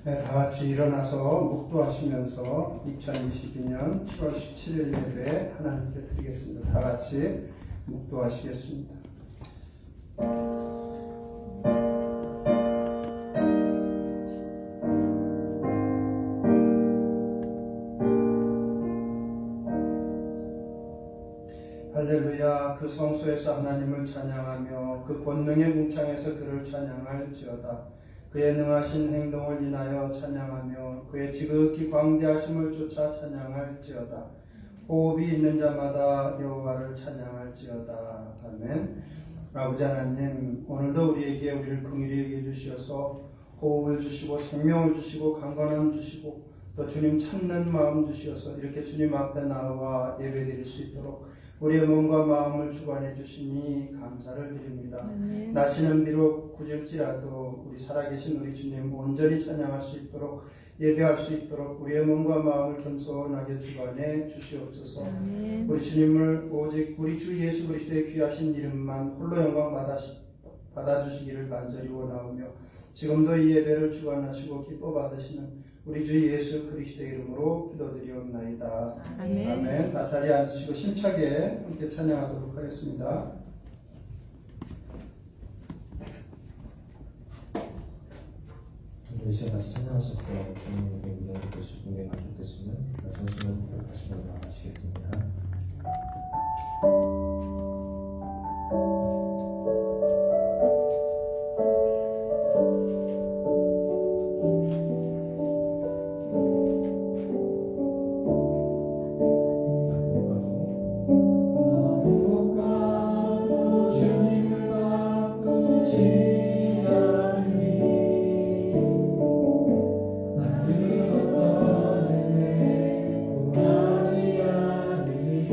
네, 다 같이 일어나서 묵도하시면서 2022년 7월 17일 예배 하나님께 드리겠습니다. 다 같이 묵도하시겠습니다. 할렐루야. 그 성소에서 하나님을 찬양하며 그 권능의 궁창에서 그를 찬양할지어다. 그의 능하신 행동을 인하여 찬양하며 그의 지극히 광대하심을 쫓아 찬양할지어다. 호흡이 있는 자마다 여호와를 찬양할지어다. 아멘. 아버지 하나님, 오늘도 우리에게 우리를 긍휼히 여겨 주시어서 호흡을 주시고 생명을 주시고 강건함 주시고 또 주님 찾는 마음 주시어서 이렇게 주님 앞에 나와 예배드릴 수 있도록 우리의 몸과 마음을 주관해 주시니 감사를 드립니다. 날씨는 비록 굳을지라도 우리 살아계신 우리 주님 온전히 찬양할 수 있도록 예배할 수 있도록 우리의 몸과 마음을 겸손하게 주관해 주시옵소서. 우리 주님을 오직 우리 주 예수 그리스도의 귀하신 이름만 홀로 영광 받아주시기를 간절히 원하오며 지금도 이 예배를 주관하시고 기뻐 받으시는 우리 주 예수 그리스도의 이름으로 기도드리옵나이다. 아멘. 아멘. 다 자리에 앉으시고 힘차게 함께 찬양하도록 하겠습니다. 이 시간 다시 찬양하실 때 주님에게 은혜를 주시고 은혜 만족되시면 전심을 고백하시고 나가시겠습니다. 그 어떤 은혜 구하지 않으리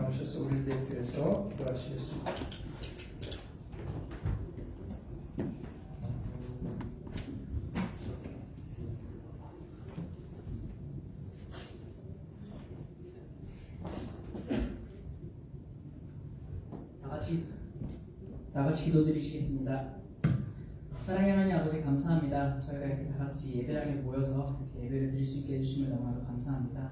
나오셔서 우리 대표해서 기도하시겠습니다. 다 같이 기도드리시겠습니다. 사랑의 하나님 아버지 감사합니다. 저희가 이렇게 다 같이 예배당에 모여서 이렇게 예배를 드릴 수 있게 해주시면 너무나도 감사합니다.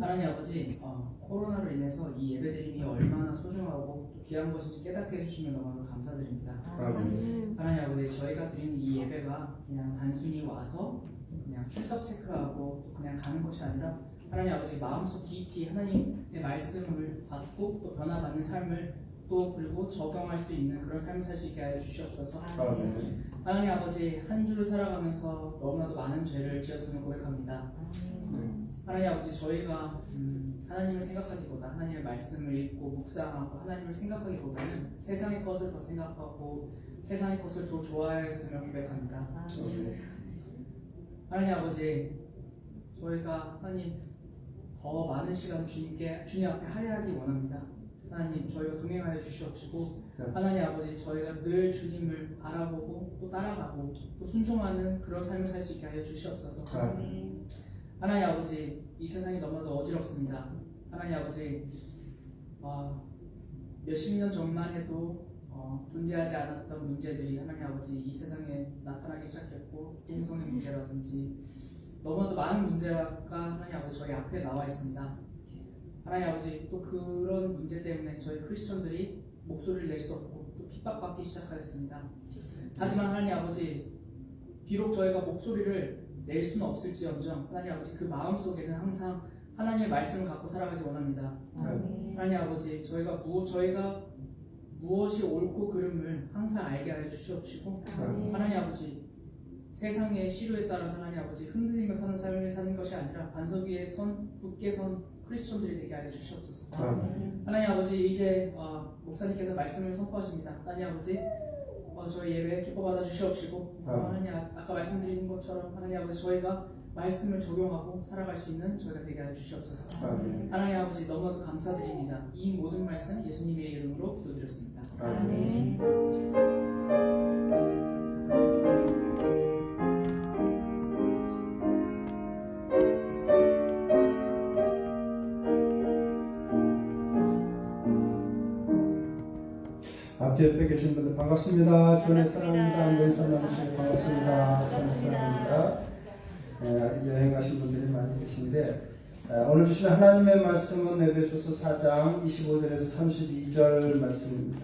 하나님 아버지 코로나로 인해서 이 예배드림이 얼마나 소중하고 또 귀한 것인지 깨닫게 해주시면 너무나도 감사드립니다. 하나님 아버지 저희가 드리는 이 예배가 그냥 단순히 와서 그냥 출석 체크하고 또 그냥 가는 것이 아니라 하나님 아버지 마음속 깊이 하나님의 말씀을 받고 또 변화받는 삶을 또 그리고 적용할 수 있는 그런 삶을 살 수 있게 하여 주시옵소서. 하나님 아버지 한 주를 살아가면서 너무나도 많은 죄를 지었음을 고백합니다. 하나님 아버지 저희가 하나님을 생각하기보다 하나님의 말씀을 읽고 묵상하고 하나님을 생각하기보다는 세상의 것을 더 생각하고 세상의 것을 더 좋아했음을 고백합니다. 하나님 아버지 저희가 하나님 더 많은 시간 주님 앞에 할애하기 원합니다. 하나님 저희가 동행하여 주시옵시고 하나님 아버지 저희가 늘 주님을 바라보고 또 따라가고 또 순종하는 그런 삶을 살 수 있게 하여 주시옵소서. 하나님 아버지 이 세상이 너무나도 어지럽습니다. 하나님 아버지 몇십 년 전만 해도 존재하지 않았던 문제들이 하나님 아버지 이 세상에 나타나기 시작했고 인성의 문제라든지 너무나도 많은 문제가 하나님 아버지 저희 앞에 나와 있습니다. 하나님 아버지 또 그런 문제 때문에 저희 크리스천들이 목소리를 낼 수 없고 또 핍박받기 시작하였습니다. 하지만 하나님 아버지 비록 저희가 목소리를 낼 수는 없을지언정 하나님 아버지 그 마음속에는 항상 하나님의 말씀을 갖고 살아가기 원합니다. 하나님 아버지 저희가 무엇이 옳고 그름을 항상 알게 하여 주시옵시고 하나님 아버지 세상의 시류에 따라서 하나님 아버지 흔들리며 사는 삶을 사는 것이 아니라 반석 위에 굳게 선 크리스천들이 되게 하여 주시옵소서. 하나님 아버지 이제 목사님께서 말씀을 선포하십니다. 하나님 아버지 저희 예배 기뻐 받아 주시옵시고 하나님 아까 말씀드린 것처럼 하나님 아버지 저희가 말씀을 적용하고 살아갈 수 있는 저희가 되게 하여 주시옵소서. 하나님 아버지 너무나도 감사드립니다. 이 모든 말씀 예수님의 이름으로 기도드렸습니다. 아멘. 앞뒤 옆에 계신 분들 반갑습니다. 주원의 사랑입니다. 안전선 나누시고 반갑습니다. 주원의 사랑입니다. 아직 여행 가신 분들이 많이 계신데 오늘 주신 하나님의 말씀은 에베소서 4장 25절에서 32절 말씀입니다.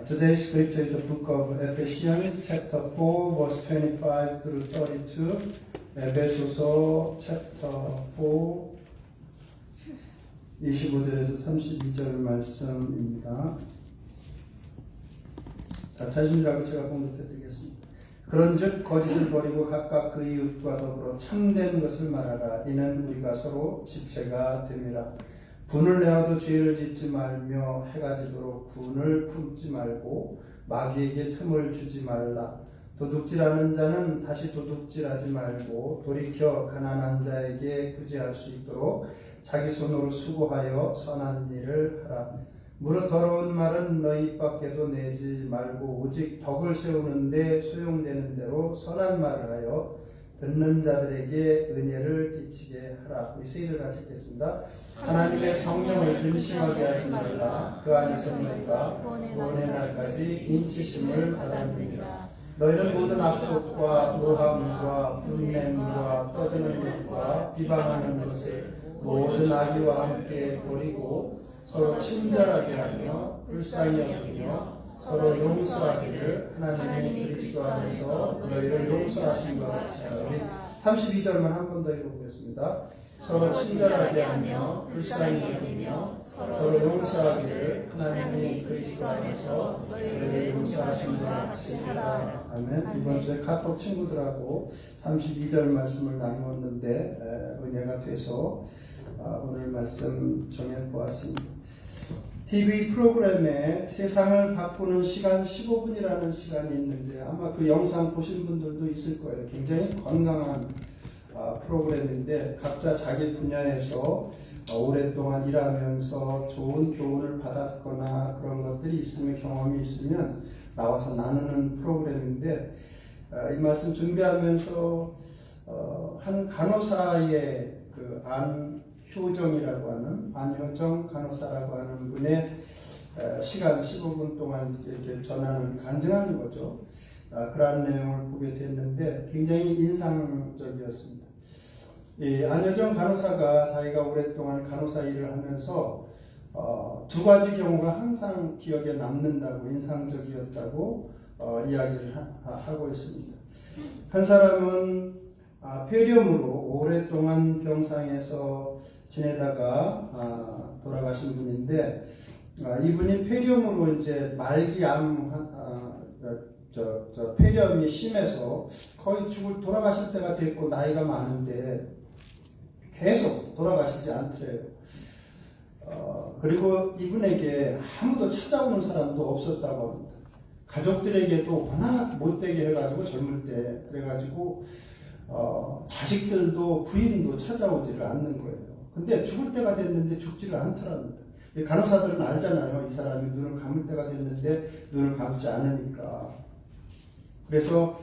Today's scripture is the book of Ephesians chapter 4 verse 25 through 32. 에베소서 chapter 4 25절에서 32절 말씀입니다. 자, 찾으신 줄 알고 제가 봉독해 드리겠습니다. 그런즉 거짓을 버리고 각각 그 이웃과 더불어 참된 것을 말하라. 이는 우리가 서로 지체가 됨이라. 분을 내어도 죄를 짓지 말며 해가 지도록 분을 품지 말고 마귀에게 틈을 주지 말라. 도둑질하는 자는 다시 도둑질하지 말고 돌이켜 가난한 자에게 구제할 수 있도록 자기 손으로 수고하여 선한 일을 하라. 무릇 더러운 말은 너희 입 밖에도 내지 말고 오직 덕을 세우는데 소용되는 대로 선한 말을 하여 듣는 자들에게 은혜를 끼치게 하라. 우리 세 절 같이 읽겠습니다. 하나님의 성령을 근심하게 하지 말라. 그 안에서 너희가 구원의 날까지 인치심을 받았느니라. 너희는 모든 악독과 노함과 분냄과 떠드는 것과 비방하는 것을 모든 악의와 함께 버리고 서로 친절하게 하며 불쌍히 여기며 서로 용서하기를 하나님이 그리스도 안에서 너희를 용서하신 것 같이 하라. 32절만 한 번 더 읽어보겠습니다. 서로 친절하게 하며 불쌍히 여기며 서로 용서하기를 하나님이 그리스도 안에서 너희를 용서하신 것 같이 하라. 아멘. 이번 주에 카톡 친구들하고 32절 말씀을 나누었는데 은혜가 돼서 오늘 말씀 정해보았습니다. TV 프로그램에 세상을 바꾸는 시간 15분이라는 시간이 있는데 아마 그 영상 보신 분들도 있을 거예요. 굉장히 건강한 프로그램인데 각자 자기 분야에서 오랫동안 일하면서 좋은 교훈을 받았거나 그런 것들이 있으면, 경험이 있으면 나와서 나누는 프로그램인데, 이 말씀 준비하면서 한 간호사의 그 안효정이라고 하는, 안효정 간호사라고 하는 분의 시간 15분 동안 이렇게 전하는, 간증하는 거죠. 그러한 내용을 보게 됐는데 굉장히 인상적이었습니다. 이 안효정 간호사가 자기가 오랫동안 간호사 일을 하면서 두 가지 경우가 항상 기억에 남는다고, 인상적이었다고 이야기를 하고 있습니다. 한 사람은 폐렴으로 오랫동안 병상에서 지내다가 돌아가신 분인데, 이분이 폐렴으로 이제 말기암, 폐렴이 심해서 거의 돌아가실 때가 됐고 나이가 많은데 계속 돌아가시지 않더래요. 그리고 이분에게 아무도 찾아오는 사람도 없었다고 합니다. 가족들에게도 워낙 못되게 해가지고 젊을 때 그래가지고 자식들도 부인도 찾아오지를 않는 거예요. 근데 죽을 때가 됐는데 죽지를 않더랍니다. 간호사들은 알잖아요. 이 사람이 눈을 감을 때가 됐는데 눈을 감지 않으니까. 그래서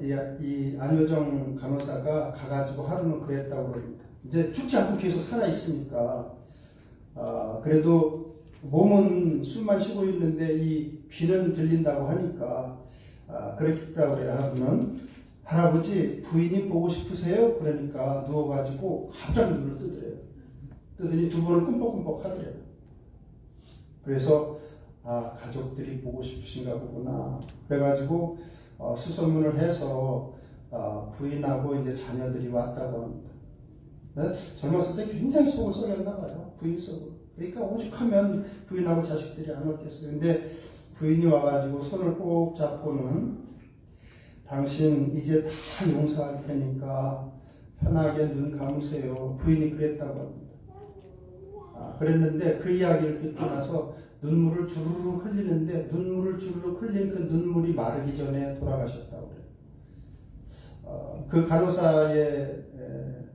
이 안효정 간호사가 가가지고 하루는 그랬다고 그럽니다. 이제 죽지 않고 계속 살아있으니까 그래도 몸은 숨만 쉬고 있는데 이 귀는 들린다고 하니까 그랬다고 그래요. 하루는 할아버지 부인이 보고 싶으세요? 그러니까 누워가지고 갑자기 눈을 뜨더래요. 뜨더니 두 번을 꿈뻑꿈뻑 하더래요. 그래서 가족들이 보고 싶으신가 보구나. 그래가지고 수소문을 해서 부인하고 이제 자녀들이 왔다고 합니다. 네? 젊었을 때 굉장히 속을 썩였나 봐요. 부인 속을. 그러니까 오죽하면 부인하고 자식들이 안 왔겠어요. 근데 부인이 와가지고 손을 꼭 잡고는 당신 이제 다 용서할 테니까 편하게 눈 감으세요. 부인이 그랬다고 합니다. 그랬는데 그 이야기를 듣고 나서 눈물을 주르륵 흘리는데, 눈물을 주르륵 흘린 그 눈물이 마르기 전에 돌아가셨다고 그래요. 그 간호사에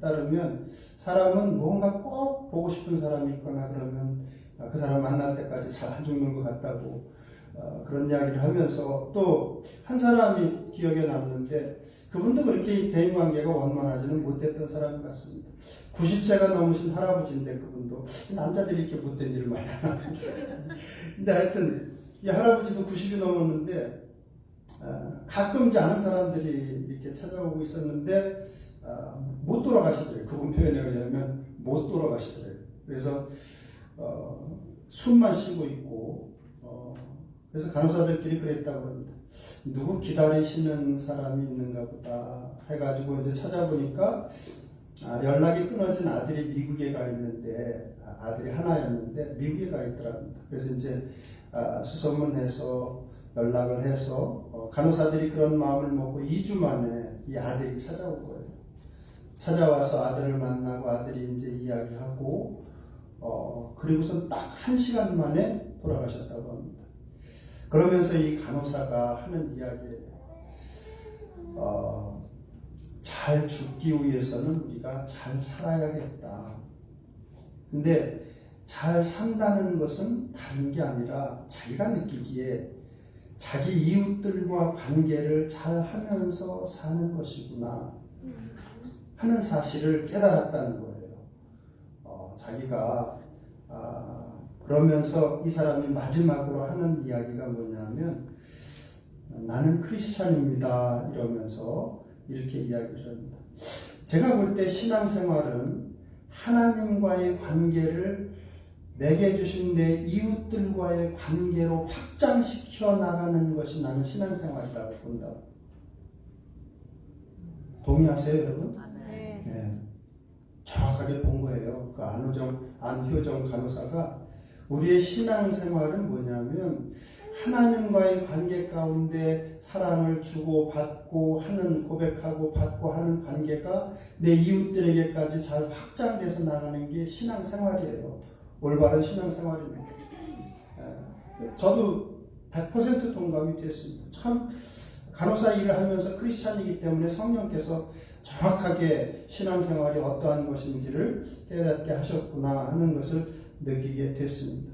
따르면 사람은 뭔가 꼭 보고 싶은 사람이 있거나 그러면 그 사람 만날 때까지 잘 안 죽는 것 같다고 그런 이야기를 하면서, 또 한 사람이 기억에 남는데 그분도 그렇게 대인관계가 원만하지는 못했던 사람 같습니다. 90세가 넘으신 할아버지인데 그분도, 남자들이 이렇게 못된 일을 많이 하나. 근데 하여튼 이 할아버지도 90이 넘었는데 가끔 이제 아는 사람들이 이렇게 찾아오고 있었는데 못 돌아가시더래요. 그분 표현에 의하면 못 돌아가시더래요. 그래서 숨만 쉬고 있고, 그래서 간호사들끼리 그랬다고 합니다. 누구 기다리시는 사람이 있는가 보다 해가지고 이제 찾아보니까 연락이 끊어진 아들이 미국에 가 있는데, 아들이 하나였는데 미국에 가 있더랍니다. 그래서 이제 수소문해서 연락을 해서 간호사들이 그런 마음을 먹고 2주 만에 이 아들이 찾아온 거예요. 찾아와서 아들을 만나고 아들이 이제 이야기하고 그리고선 딱 1시간 만에 돌아가셨다고 합니다. 그러면서 이 간호사가 하는 이야기예요. 잘 죽기 위해서는 우리가 잘 살아야겠다. 근데 잘 산다는 것은 다른 게 아니라 자기가 느끼기에 자기 이웃들과 관계를 잘 하면서 사는 것이구나 하는 사실을 깨달았다는 거예요. 자기가 그러면서 이 사람이 마지막으로 하는 이야기가 뭐냐면, 나는 크리스찬입니다 이러면서 이렇게 이야기를 합니다. 제가 볼 때 신앙생활은 하나님과의 관계를 내게 주신 내 이웃들과의 관계로 확장시켜 나가는 것이 나는 신앙생활이라고 본다. 동의하세요, 여러분? 네. 네. 정확하게 본 거예요. 그 안효정 간호사가 우리의 신앙생활은 뭐냐면 하나님과의 관계 가운데 사랑을 주고 받고 하는, 고백하고 받고 하는 관계가 내 이웃들에게까지 잘 확장돼서 나가는 게 신앙생활이에요. 올바른 신앙생활입니다. 저도 100% 동감이 됐습니다. 참 간호사 일을 하면서 크리스찬이기 때문에 성령께서 정확하게 신앙생활이 어떠한 것인지를 깨닫게 하셨구나 하는 것을 느끼게 됐습니다.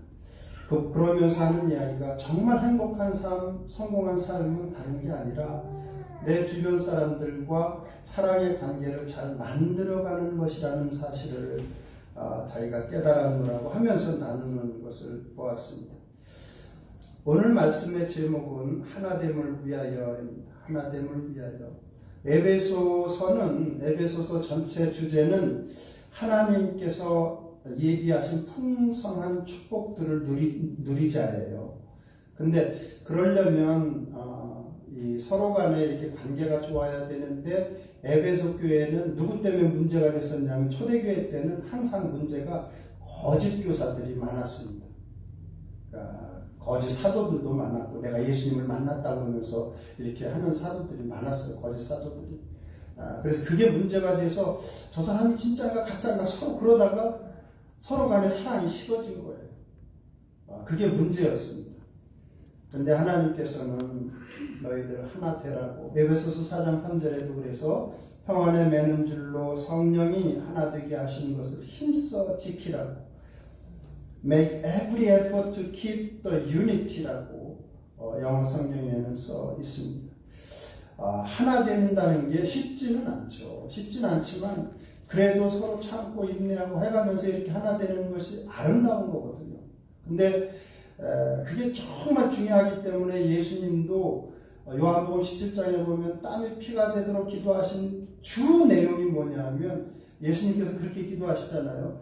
그러면서 하는 이야기가 정말 행복한 삶, 성공한 삶은 다른 게 아니라 내 주변 사람들과 사랑의 관계를 잘 만들어가는 것이라는 사실을 자기가 깨달았노라고 하면서 나누는 것을 보았습니다. 오늘 말씀의 제목은 하나됨을 위하여입니다. 하나됨을 위하여. 에베소서 전체 주제는 하나님께서 예비하신 풍성한 축복들을 누리자예요. 근데 그러려면 이 서로 간에 이렇게 관계가 좋아야 되는데 에베소 교회는 누구 때문에 문제가 됐었냐면 초대교회 때는 항상 문제가 거짓 교사들이 많았습니다. 그러니까 거짓 사도들도 많았고 내가 예수님을 만났다고 하면서 이렇게 하는 사도들이 많았어요. 거짓 사도들이. 그래서 그게 문제가 돼서 저 사람이 진짜인가 가짜인가 서로 그러다가 서로 간에 사랑이 식어진 거예요. 그게 문제였습니다. 근데 하나님께서는 너희들 하나 되라고 에베소서 4장 3절에도 그래서 평안에 매는 줄로 성령이 하나 되게 하시는 것을 힘써 지키라고 Make every effort to keep the unity라고 영어 성경에는 써 있습니다. 하나 된다는 게 쉽지는 않죠. 쉽지는 않지만 그래도 서로 참고 인내하고 해가면서 이렇게 하나 되는 것이 아름다운 거거든요. 근데 그게 정말 중요하기 때문에 예수님도 요한복음 17장에 보면 땀이 피가 되도록 기도하신 주 내용이 뭐냐면 예수님께서 그렇게 기도하시잖아요.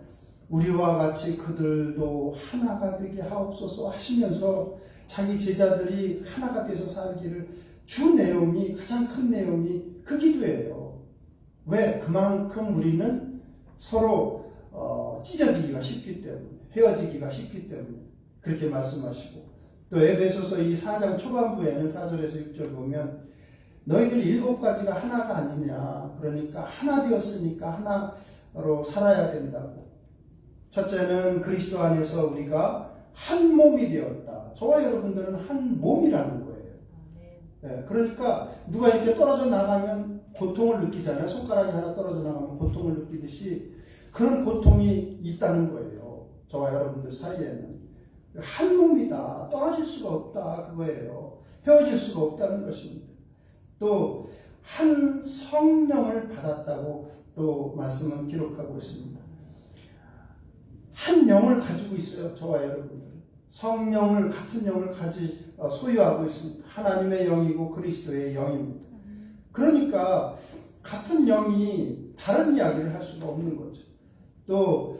우리와 같이 그들도 하나가 되게 하옵소서 하시면서 자기 제자들이 하나가 돼서 살기를 주 내용이 가장 큰 내용이 그 기도예요. 왜? 그만큼 우리는 서로 찢어지기가 쉽기 때문에 헤어지기가 쉽기 때문에 그렇게 말씀하시고 또 에베소서 이 4장 초반부에는 4절에서 6절 보면 너희들 7가지가 하나가 아니냐 그러니까 하나 되었으니까 하나로 살아야 된다고 첫째는 그리스도 안에서 우리가 한 몸이 되었다. 저와 여러분들은 한 몸이라는 거예요. 네, 그러니까 누가 이렇게 떨어져 나가면 고통을 느끼잖아요. 손가락이 하나 떨어져 나가면 고통을 느끼듯이 그런 고통이 있다는 거예요. 저와 여러분들 사이에는. 한 몸이다. 떨어질 수가 없다. 그거예요. 헤어질 수가 없다는 것입니다. 또 한 성령을 받았다고 또 말씀은 기록하고 있습니다. 한 영을 가지고 있어요. 저와 여러분들. 성령을 같은 영을 소유하고 있습니다. 하나님의 영이고 그리스도의 영입니다. 그러니까 같은 영이 다른 이야기를 할 수가 없는 거죠. 또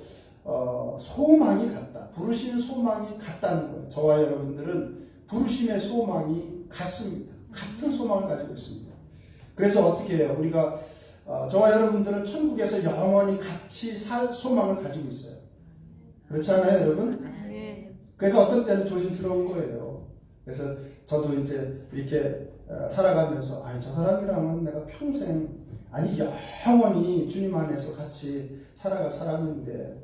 소망이 같다. 부르신 소망이 같다는 거예요. 저와 여러분들은 부르심의 소망이 같습니다. 같은 소망을 가지고 있습니다. 그래서 어떻게 해요? 우리가 저와 여러분들은 천국에서 영원히 같이 살 소망을 가지고 있어요. 그렇지 않아요, 여러분? 그래서 어떤 때는 조심스러운 거예요. 그래서 저도 이제 이렇게 살아가면서 저 사람이랑은 내가 평생 영원히 주님 안에서 같이 살아갈 사람인데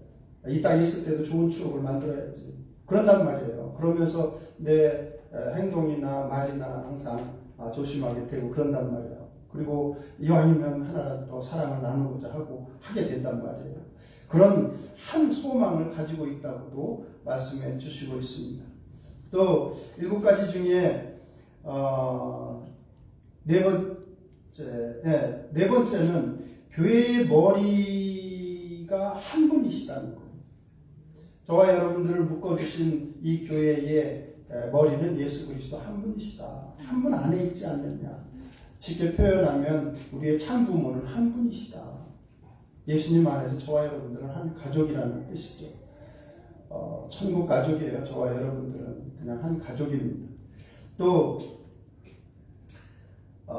이 땅에 있을 때도 좋은 추억을 만들어야지. 그런단 말이에요. 그러면서 내 행동이나 말이나 항상 조심하게 되고 그런단 말이에요. 그리고 이왕이면 하나라도 더 사랑을 나누고자 하게 된단 말이에요. 그런 한 소망을 가지고 있다고도 말씀해 주시고 있습니다. 또 7가지 중에 네 번째는 교회의 머리가 한 분이시다는 거예요. 저와 여러분들을 묶어주신 이 교회의 머리는 예수 그리스도 한 분이시다. 한 분 안에 있지 않느냐. 쉽게 표현하면 우리의 참 부모는 한 분이시다. 예수님 안에서 저와 여러분들은 한 가족이라는 뜻이죠. 천국 가족이에요. 저와 여러분들은 그냥 한 가족입니다. 또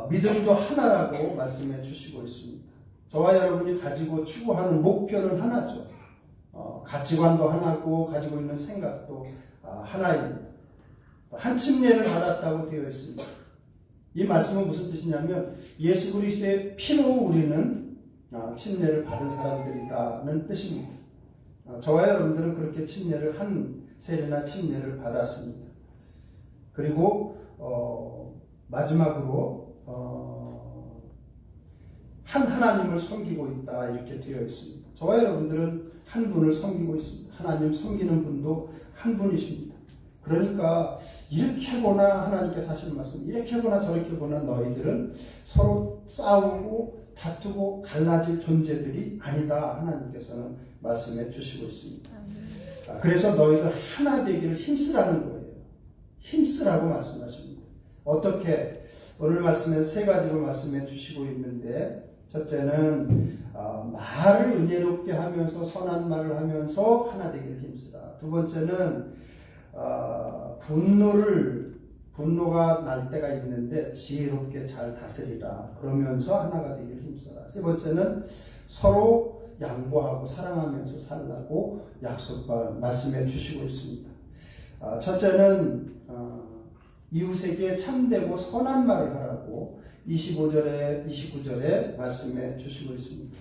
믿음도 하나라고 말씀해 주시고 있습니다. 저와 여러분이 가지고 추구하는 목표는 하나죠. 가치관도 하나고 가지고 있는 생각도 하나입니다. 한 침례를 받았다고 되어 있습니다. 이 말씀은 무슨 뜻이냐면 예수 그리스도의 피로 우리는 침례를 받은 사람들이다는 뜻입니다. 저와 여러분들은 그렇게 침례를 한 세례나 침례를 받았습니다. 그리고 마지막으로 한 하나님을 섬기고 있다 이렇게 되어 있습니다. 저와 여러분들은 한 분을 섬기고 있습니다. 하나님 섬기는 분도 한 분이십니다. 그러니까 이렇게 보나 하나님께서 하시는 말씀, 이렇게 보나 저렇게 보나 너희들은 서로 싸우고 다투고 갈라질 존재들이 아니다. 하나님께서는 말씀해 주시고 있습니다. 그래서 너희들 하나 되기를 힘쓰라는 거예요. 힘쓰라고 말씀하십니다. 어떻게? 오늘 말씀에 세 가지로 말씀해 주시고 있는데, 첫째는 말을 은혜롭게 하면서 선한 말을 하면서 하나 되기를 힘쓰라. 두 번째는 분노가 날 때가 있는데 지혜롭게 잘 다스리라. 그러면서 하나가 되기를 힘써라. 세 번째는 서로 양보하고 사랑하면서 살라고 말씀해 주시고 있습니다. 첫째는 이웃에게 참되고 선한 말을 하라고 25절에 29절에 말씀해 주시고 있습니다.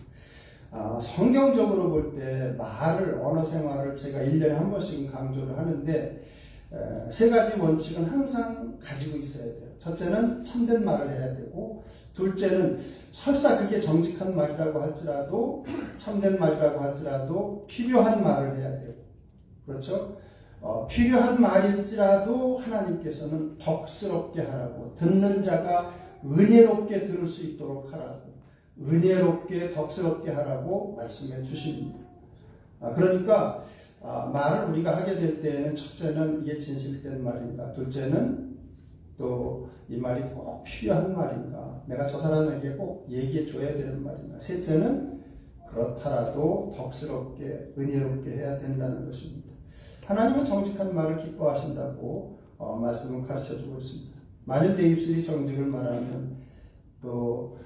성경적으로 볼 때 언어 생활을 제가 1년에 한 번씩은 강조를 하는데 세 가지 원칙은 항상 가지고 있어야 돼요. 첫째는 참된 말을 해야 되고, 둘째는 설사 그게 정직한 말이라고 할지라도, 참된 말이라고 할지라도 필요한 말을 해야 되고, 그렇죠? 필요한 말일지라도 하나님께서는 덕스럽게 하라고, 듣는 자가 은혜롭게 들을 수 있도록 하라고, 은혜롭게 덕스럽게 하라고 말씀해 주십니다. 그러니까 말을 우리가 하게 될 때에는 첫째는 이게 진실된 말인가, 둘째는 또 이 말이 꼭 필요한 말인가, 내가 저 사람에게 꼭 얘기해 줘야 되는 말인가, 셋째는 그렇더라도 덕스럽게 은혜롭게 해야 된다는 것입니다. 하나님은 정직한 말을 기뻐하신다고 말씀을 가르쳐주고 있습니다. 만일 내 입술이 정직을 말하면 또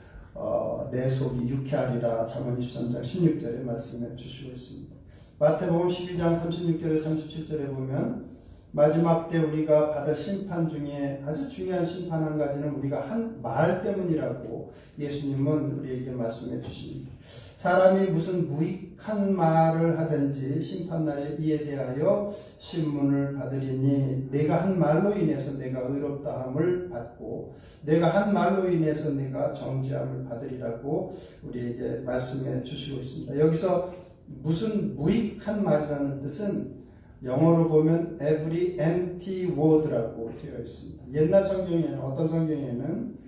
내 속이 유쾌하리라. 잠언 23장 16절에 말씀해 주시고 있습니다. 마태복음 12장 36절에 37절에 보면 마지막 때 우리가 받을 심판 중에 아주 중요한 심판 한 가지는 우리가 한 말 때문이라고 예수님은 우리에게 말씀해 주십니다. 사람이 무슨 무익한 말을 하든지 심판날에 이에 대하여 신문을 받으리니 내가 한 말로 인해서 내가 의롭다함을 받고 내가 한 말로 인해서 내가 정죄함을 받으리라고 우리에게 말씀해 주시고 있습니다. 여기서 무슨 무익한 말이라는 뜻은 영어로 보면 every empty word라고 되어 있습니다. 옛날 성경에는 어떤 성경에는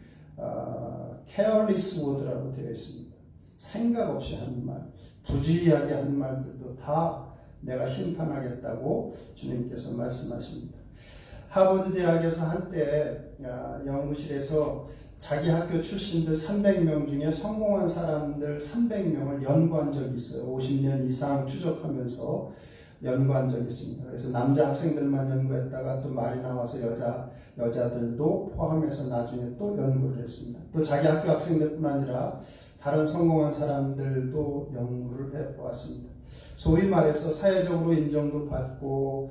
careless word라고 되어 있습니다. 생각 없이 하는 말, 부주의하게 하는 말들도 다 내가 심판하겠다고 주님께서 말씀하십니다. 하버드 대학에서 한때 연구실에서 자기 학교 출신들 300명 중에 성공한 사람들 300명을 연구한 적이 있어요. 50년 이상 추적하면서 연구한 적이 있습니다. 그래서 남자 학생들만 연구했다가 또 말이 나와서 여자들도 포함해서 나중에 또 연구를 했습니다. 또 자기 학교 학생들뿐 아니라 다른 성공한 사람들도 연구를 해보았습니다. 소위 말해서 사회적으로 인정도 받고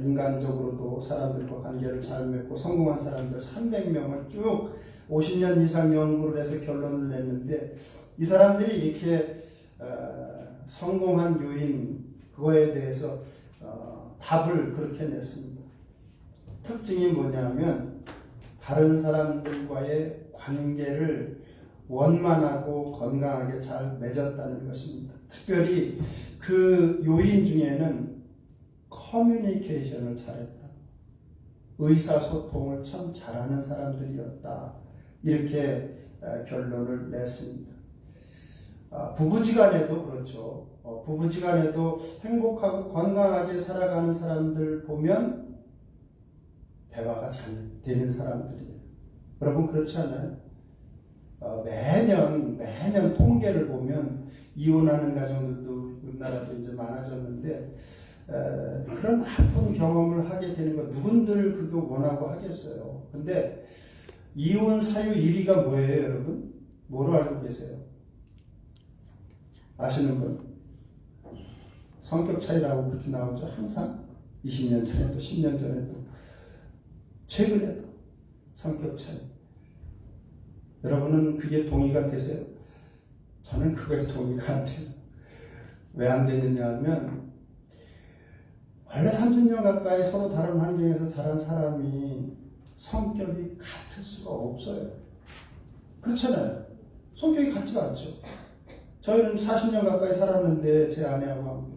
인간적으로도 사람들과 관계를 잘 맺고 성공한 사람들 300명을 쭉 50년 이상 연구를 해서 결론을 냈는데 이 사람들이 이렇게 성공한 요인 그거에 대해서 답을 그렇게 냈습니다. 특징이 뭐냐면 다른 사람들과의 관계를 원만하고 건강하게 잘 맺었다는 것입니다. 특별히 그 요인 중에는 커뮤니케이션을 잘했다. 의사소통을 참 잘하는 사람들이었다. 이렇게 결론을 냈습니다. 부부지간에도 그렇죠. 부부지간에도 행복하고 건강하게 살아가는 사람들 보면 대화가 잘 되는 사람들이에요. 여러분 그렇지 않아요? 매년 통계를 보면 이혼하는 가정들도 우리나라도 이제 많아졌는데 그런 아픈 경험을 하게 되는 거 누군들 그거 원하고 하겠어요. 근데 이혼 사유 1위가 뭐예요, 여러분? 뭐로 알고 계세요? 아시는 분? 성격 차이라고 그렇게 나오죠. 항상 20년 전에도 10년 전에도 최근에도 성격 차이. 여러분은 그게 동의가 되세요? 저는 그거에 동의가 안 돼요. 왜 안 되느냐 하면 원래 30년 가까이 서로 다른 환경에서 자란 사람이 성격이 같을 수가 없어요. 그렇잖아요. 성격이 같지가 않죠. 저희는 40년 가까이 살았는데 제 아내하고 함께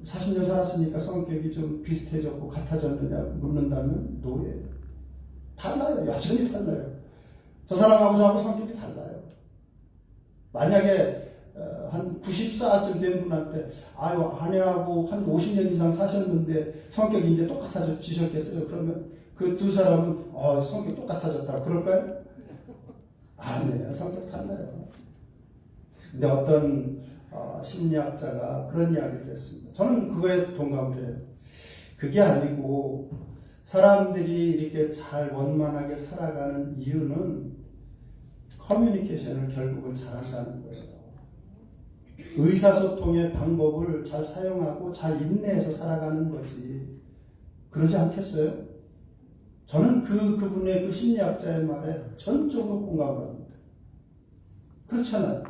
40년 살았으니까 성격이 좀 비슷해졌고 같아졌느냐 묻는다면 노예예요. 달라요. 여전히 달라요. 저 사람하고 저하고 성격이 달라요. 만약에 한 94쯤 된 분한테 아유 아내하고 한 50년 이상 사셨는데 성격이 이제 똑같아지셨겠어요. 그러면 그 두 사람은 성격 똑같아졌다 그럴까요? 아니에요. 성격 달라요. 근데 어떤 심리학자가 그런 이야기를 했습니다. 저는 그거에 동감을 해요. 그게 아니고 사람들이 이렇게 잘 원만하게 살아가는 이유는 커뮤니케이션을 결국은 잘한다는 거예요. 의사소통의 방법을 잘 사용하고 잘 인내해서 살아가는 거지. 그러지 않겠어요? 저는 그분의 그 심리학자의 말에 전적으로 공감을 합니다. 그렇잖아요.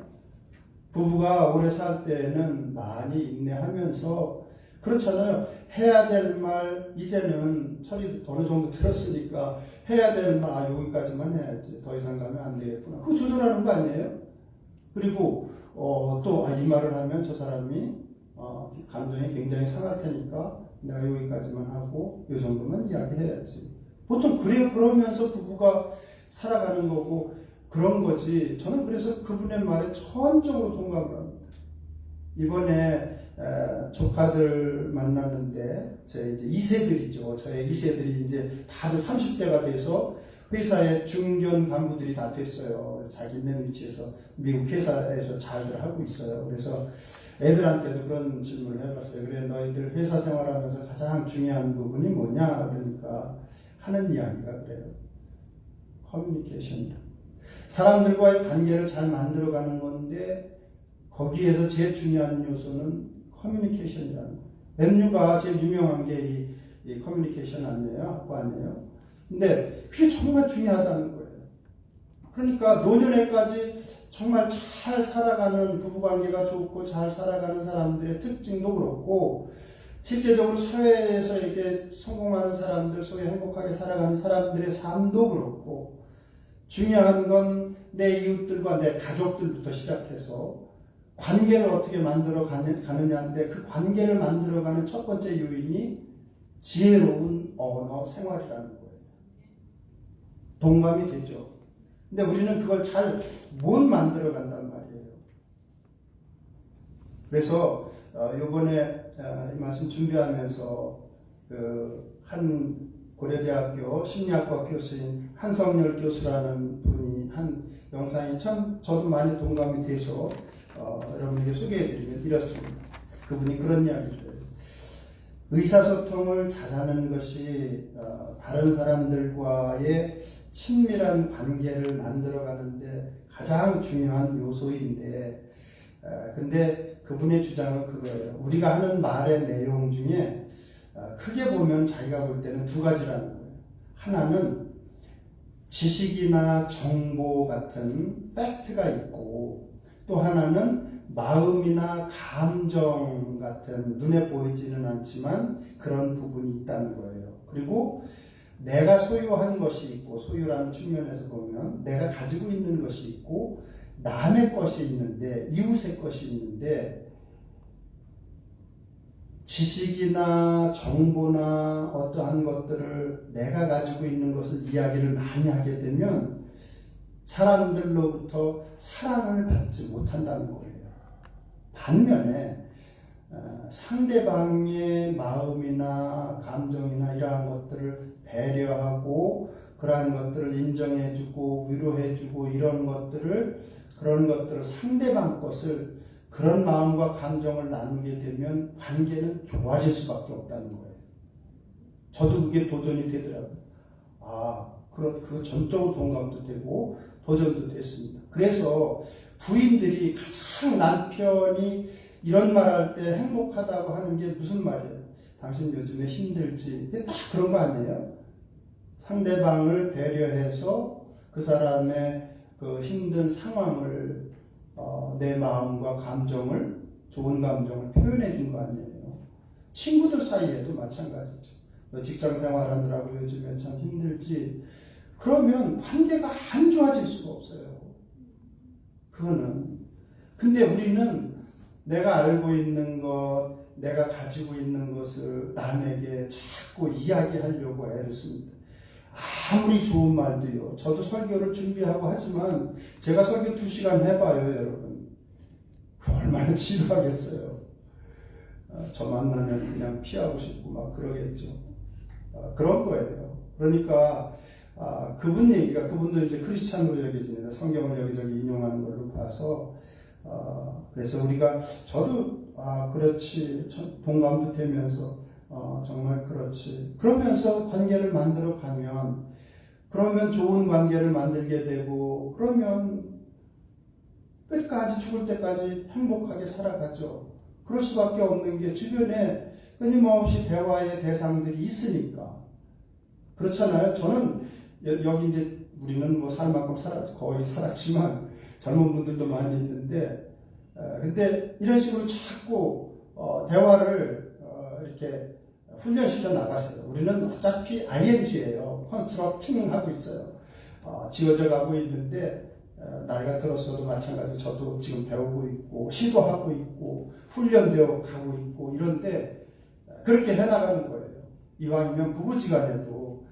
부부가 오래 살 때에는 많이 인내하면서 그렇잖아요. 해야 될 말 이제는 철이 어느 정도 들었으니까 해야 될 말 여기까지만 해야지 더 이상 가면 안 되겠구나. 그거 조절하는 거 아니에요? 그리고 또 이 말을 하면 저 사람이 감정이 굉장히 상할 테니까 내가 여기까지만 하고 이 정도만 이야기해야지. 보통 그러면서 부부가 살아가는 거고 그런 거지. 저는 그래서 그분의 말에 전적으로 동감을 합니다. 이번에 조카들 만났는데 제 이제 2세들이죠. 저의 2세들이 이제 다들 30대가 돼서 회사의 중견 간부들이 다 됐어요. 자기 있는 위치에서 미국 회사에서 잘들 하고 있어요. 그래서 애들한테도 그런 질문을 해봤어요. 그래 너희들 회사 생활하면서 가장 중요한 부분이 뭐냐? 그러니까 하는 이야기가 그래요. 커뮤니케이션이다. 사람들과의 관계를 잘 만들어가는 건데 거기에서 제일 중요한 요소는 커뮤니케이션이라는 거예요. MU가 제일 유명한 게 이 커뮤니케이션 아니에요? 학과 아니에요? 근데 그게 정말 중요하다는 거예요. 그러니까 노년에까지 정말 잘 살아가는 부부관계가 좋고 잘 살아가는 사람들의 특징도 그렇고 실제적으로 사회에서 이렇게 성공하는 사람들, 소위 행복하게 살아가는 사람들의 삶도 그렇고 중요한 건 내 이웃들과 내 가족들부터 시작해서 관계를 어떻게 만들어 가느냐인데 그 관계를 만들어가는 첫 번째 요인이 지혜로운 언어 생활이라는 거예요. 동감이 되죠. 근데 우리는 그걸 잘 못 만들어 간단 말이에요. 그래서 이번에 이 말씀 준비하면서 한 고려대학교 심리학과 교수인 한성열 교수라는 분이 한 영상이 참 저도 많이 동감이 돼서 여러분에게 소개해드리면 이렇습니다. 그분이 그런 이야기를 해요. 의사소통을 잘하는 것이 다른 사람들과의 친밀한 관계를 만들어가는데 가장 중요한 요소인데 근데 그분의 주장은 그거예요. 우리가 하는 말의 내용 중에 크게 보면 자기가 볼 때는 두 가지라는 거예요. 하나는 지식이나 정보 같은 팩트가 있고 또 하나는 마음이나 감정 같은 눈에 보이지는 않지만 그런 부분이 있다는 거예요. 그리고 내가 소유한 것이 있고 소유라는 측면에서 보면 내가 가지고 있는 것이 있고 남의 것이 있는데 이웃의 것이 있는데 지식이나 정보나 어떠한 것들을 내가 가지고 있는 것을 이야기를 많이 하게 되면 사람들로부터 사랑을 받지 못한다는 거예요. 반면에 상대방의 마음이나 감정이나 이러한 것들을 배려하고 그러한 것들을 인정해주고 위로해주고 그런 것들을 상대방 것을 그런 마음과 감정을 나누게 되면 관계는 좋아질 수밖에 없다는 거예요. 저도 그게 도전이 되더라고요. 그거 전적으로 동감도 되고 도전도 됐습니다. 그래서 부인들이 가장 남편이 이런 말 할 때 행복하다고 하는 게 무슨 말이에요? 당신 요즘에 힘들지? 딱 그런 거 아니에요? 상대방을 배려해서 그 사람의 그 힘든 상황을 내 마음과 감정을 좋은 감정을 표현해 준 거 아니에요. 친구들 사이에도 마찬가지죠. 너 직장 생활하느라고 요즘에 참 힘들지? 그러면 관계가 안 좋아질 수가 없어요. 왜? 당신 요즘에 힘들지? 딱 그런 거 아니에요? 상대방을 배려해서 그 사람의 그 힘든 상황을 내 마음과 감정을 좋은 감정을 표현해 준 거 아니에요. 친구들 사이에도 마찬가지죠. 너 직장 생활하느라고 요즘에 참 힘들지? 그러면 관계가 안 좋아질 수가 없어요. 그거는. 근데 우리는 내가 알고 있는 것, 내가 가지고 있는 것을 남에게 자꾸 이야기하려고 애를 씁니다. 아무리 좋은 말도요. 저도 설교를 준비하고 하지만 제가 설교 2시간 해봐요, 여러분. 그 얼마나 지루하겠어요. 저 만나면 그냥 피하고 싶고 막 그러겠죠. 그런 거예요. 그러니까 그분 얘기가, 그분도 이제 크리스찬으로 여겨지는데 성경을 여기저기 인용하는 걸로 봐서 그래서 우리가, 저도 그렇지, 동감도 되면서 정말 그렇지, 그러면서 관계를 만들어 가면, 그러면 좋은 관계를 만들게 되고, 그러면 끝까지, 죽을 때까지 행복하게 살아가죠. 그럴 수밖에 없는 게 주변에 끊임없이 대화의 대상들이 있으니까. 그렇잖아요. 저는 여기 이제 우리는 뭐 살 만큼 거의 살았지만 젊은 분들도 많이 있는데, 근데 이런 식으로 자꾸 대화를 이렇게 훈련시켜 나갔어요. 우리는 어차피 ING예요. 컨스트럭팅 하고 있어요. 지어져 가고 있는데, 나이가 들었어도 마찬가지로 저도 지금 배우고 있고 시도하고 있고 훈련되어 가고 있고 이런데, 그렇게 해나가는 거예요. 이왕이면 부부지간에도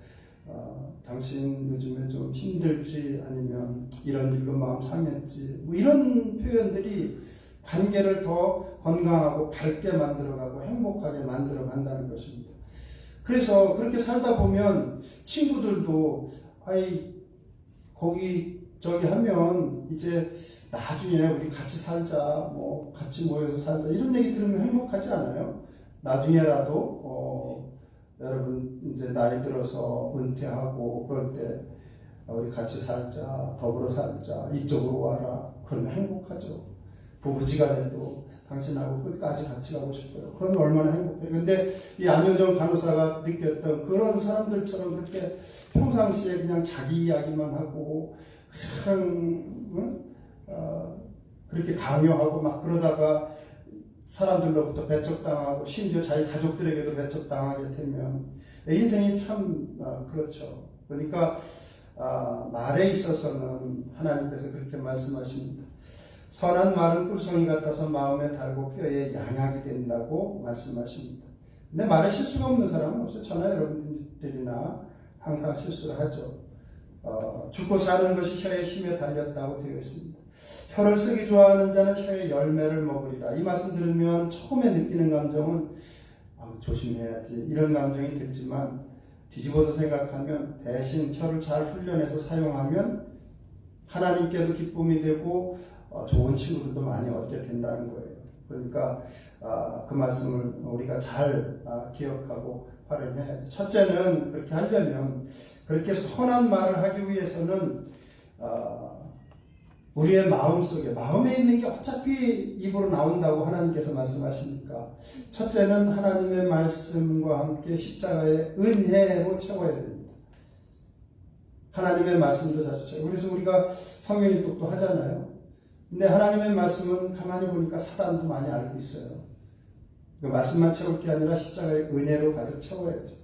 당신 요즘에 좀 힘들지, 아니면 이런 일로 마음 상했지, 뭐 이런 표현들이 관계를 더 건강하고 밝게 만들어가고 행복하게 만들어 간다는 것입니다. 그래서 그렇게 살다 보면 친구들도 거기 저기 하면 이제 나중에 우리 같이 살자, 뭐 같이 모여서 살자, 이런 얘기 들으면 행복하지 않아요? 나중에라도 여러분 이제 나이 들어서 은퇴하고 그럴 때 우리 같이 살자, 더불어 살자, 이쪽으로 와라, 그러면 행복하죠. 부부지간에도 당신하고 끝까지 같이 가고 싶어요. 그러면 얼마나 행복해요. 근데 이 안효정 간호사가 느꼈던 그런 사람들처럼 그렇게 평상시에 그냥 자기 이야기만 하고 그냥 그렇게 강요하고 막 그러다가 사람들로부터 배척당하고 심지어 자기 가족들에게도 배척당하게 되면 인생이 참 그렇죠. 그러니까 말에 있어서는 하나님께서 그렇게 말씀하십니다. 선한 말은 꿀송이 같아서 마음에 달고 뼈에 양약이 된다고 말씀하십니다. 근데 말에 실수가 없는 사람은 없어요. 저나 여러분들이나 항상 실수를 하죠. 죽고 사는 것이 혀의 힘에 달렸다고 되어 있습니다. 혀를 쓰기 좋아하는 자는 혀의 열매를 먹으리라. 이 말씀 들으면 처음에 느끼는 감정은 조심해야지, 이런 감정이 들지만 뒤집어서 생각하면 대신 혀를 잘 훈련해서 사용하면 하나님께도 기쁨이 되고 좋은 친구들도 많이 얻게 된다는 거예요. 그러니까 그 말씀을 우리가 잘 기억하고 활용해야죠. 첫째는 그렇게 하려면, 그렇게 선한 말을 하기 위해서는 우리의 마음속에, 마음에 있는 게 어차피 입으로 나온다고 하나님께서 말씀하시니까, 첫째는 하나님의 말씀과 함께 십자가의 은혜로 채워야 됩니다. 하나님의 말씀도 자주 채워. 그래서 우리가 성경 입독도 하잖아요. 근데 하나님의 말씀은 가만히 보니까 사단도 많이 알고 있어요. 그 말씀만 채울 게 아니라 십자가의 은혜로 가득 채워야죠.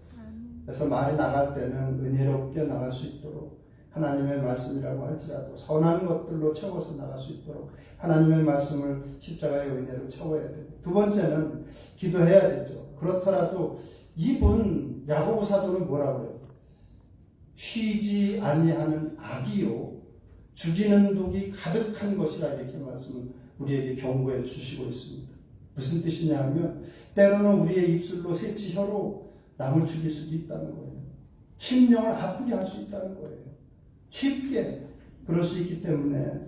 그래서 말이 나갈 때는 은혜롭게 나갈 수 있도록, 하나님의 말씀이라고 할지라도 선한 것들로 채워서 나갈 수 있도록 하나님의 말씀을 십자가의 은혜로 채워야 되고, 두 번째는 기도해야 되죠. 그렇더라도 입은, 야고보 사도는 뭐라고 그래요? 쉬지 아니하는 악이요 죽이는 독이 가득한 것이라, 이렇게 말씀을 우리에게 경고해 주시고 있습니다. 무슨 뜻이냐 하면, 때로는 우리의 입술로 새치 혀로 남을 죽일 수도 있다는 거예요. 심령을 아프게 할 수 있다는 거예요. 쉽게 그럴 수 있기 때문에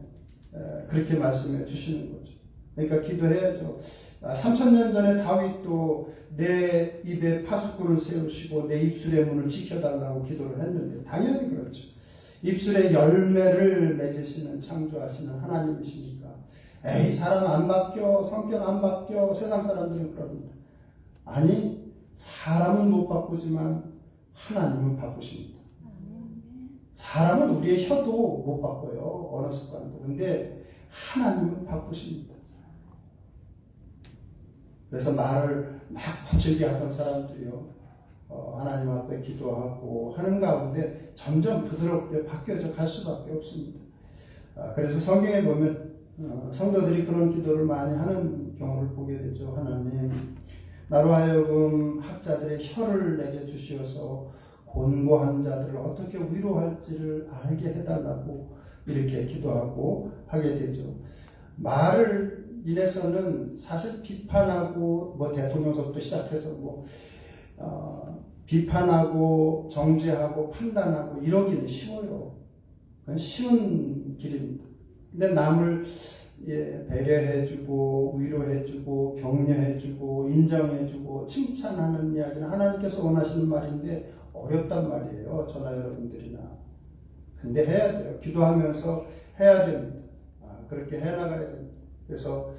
그렇게 말씀해 주시는 거죠. 그러니까 기도해야죠. 3000년 전에 다윗도 내 입에 파수꾼을 세우시고 내 입술의 문을 지켜달라고 기도를 했는데, 당연히 그렇죠. 입술에 열매를 맺으시는, 창조하시는 하나님이시니까 에이, 사람 안 바뀌어, 성격 안 바뀌어, 세상 사람들은 그럽니다. 아니, 사람은 못 바꾸지만 하나님은 바꾸십니다. 사람은 우리의 혀도 못 바꿔요, 언어 습관도. 근데 하나님은 바꾸십니다. 그래서 말을 막 거칠게 하던 사람들이요, 하나님 앞에 기도하고 하는 가운데 점점 부드럽게 바뀌어져 갈 수밖에 없습니다. 그래서 성경에 보면 성도들이 그런 기도를 많이 하는 경우를 보게 되죠. 하나님, 나로 하여금 학자들의 혀를 내게 주시어서 곤고한 자들을 어떻게 위로할지를 알게 해달라고 이렇게 기도하고 하게 되죠. 말을 인해서는 사실 비판하고 대통령서부터 시작해서 비판하고 정죄하고 판단하고 이러기는 쉬워요. 그건 쉬운 길입니다. 근데 남을 배려해주고 위로해주고 격려해주고 인정해주고 칭찬하는 이야기는 하나님께서 원하시는 말인데 어렵단 말이에요. 저나 여러분들이나. 근데 해야 돼요. 기도하면서 해야 됩니다. 그렇게 해나가야 됩니다. 그래서